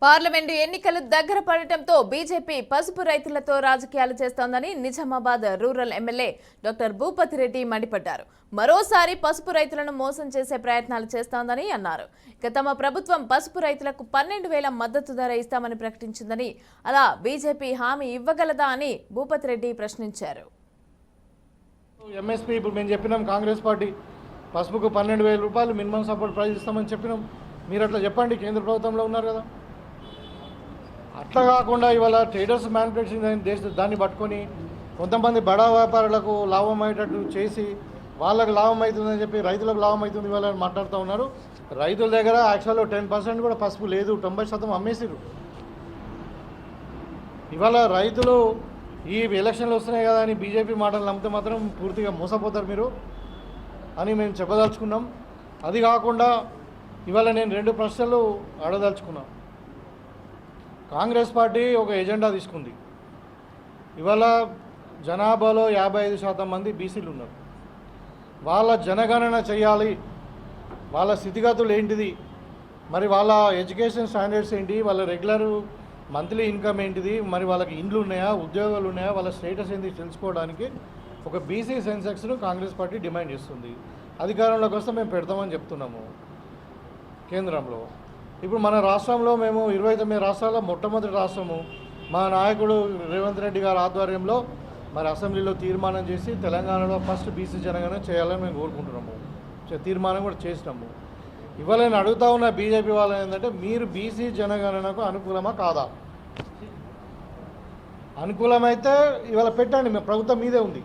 Parliament ఎన్నికలు దగ్గర పడటంతో బీజేపీ పసుపు రైతులతో రాజకీయాలు చేస్తోందని Nizamabad rural MLA doctor Bhupathi Reddy మండిపడ్డారు. మరోసారి పసుపు రైతులను మోసం చేసే ప్రయత్నాలు చేస్తోందని అన్నారు. ఇక తమ ప్రభుత్వం పసుపు రైతులకు 12,000 మద్దతు ధర ఇస్తామని ప్రకటించిందని, అలా బీజేపీ హామీ ఇవ్వగలదా అని భూపతి రెడ్డి ప్రశ్నించారు. ఎంఎస్పీ ఇప్పుడు మేము చెప్పినాం, కాంగ్రెస్ పార్టీ పసుపుకు 12,000 రూపాయలు మినిమం సపోర్ట్ ప్రైస్ ఇస్తామని చెప్పినాం. మీరు అట్లా చెప్పండి, కేంద్ర ప్రభుత్వంలో ఉన్నారు కదా. అట్లా కాకుండా ఇవాళ ట్రేడర్స్ మ్యానుఫ్యాక్చరింగ్ దాన్ని పట్టుకొని కొంతమంది బడా వ్యాపారులకు లాభం అయ్యేటట్టు చేసి వాళ్ళకు లాభం అవుతుందని చెప్పి రైతులకు లాభం అవుతుంది ఇవాళ మాట్లాడుతూ ఉన్నారు. రైతుల దగ్గర యాక్చువల్గా 10% కూడా పసుపు లేదు, 90% అమ్మేసిరు. ఇవాళ రైతులు ఈ ఎలక్షన్లు వస్తున్నాయి కదా అని బీజేపీ మాటలు నమ్మితే మాత్రం పూర్తిగా మోసపోతారు మీరు అని మేము చెప్పదలుచుకున్నాం. అది కాకుండా ఇవాళ నేను 2 ప్రశ్నలు అడగదలుచుకున్నాం. కాంగ్రెస్ పార్టీ ఒక ఎజెండా తీసుకుంది. ఇవాళ జనాభాలో 55% మంది బీసీలు ఉన్నారు. వాళ్ళ జనగణన చేయాలి, వాళ్ళ స్థితిగతులు ఏంటిది, మరి వాళ్ళ ఎడ్యుకేషన్ స్టాండర్డ్స్ ఏంటి, వాళ్ళ రెగ్యులర్ మంత్లీ ఇన్కమ్ ఏంటిది, మరి వాళ్ళకి ఇండ్లు ఉన్నాయా, ఉద్యోగాలు ఉన్నాయా, వాళ్ళ స్టేటస్ ఏంటి తెలుసుకోవడానికి ఒక బీసీ సెన్సెక్స్ను కాంగ్రెస్ పార్టీ డిమాండ్ చేస్తుంది. అధికారంలోకి వస్తే మేము పెడతామని చెప్తున్నాము కేంద్రంలో. ఇప్పుడు మన రాష్ట్రంలో మేము 29 రాష్ట్రాల్లో మొట్టమొదటి రాష్ట్రము. మా నాయకుడు రేవంత్ రెడ్డి గారి ఆధ్వర్యంలో మరి అసెంబ్లీలో తీర్మానం చేసి తెలంగాణలో ఫస్ట్ బీసీ జనగణన చేయాలని మేము కోరుకుంటున్నాము. తీర్మానం కూడా చేసినాము. ఇవాళ నేను అడుగుతా ఉన్న బీజేపీ వాళ్ళు ఏంటంటే, మీరు బీసీ జనగణనకు అనుకూలమా కాదా? అనుకూలమైతే ఇవాళ పెట్టండి, మీ ప్రభుత్వం మీదే ఉంది.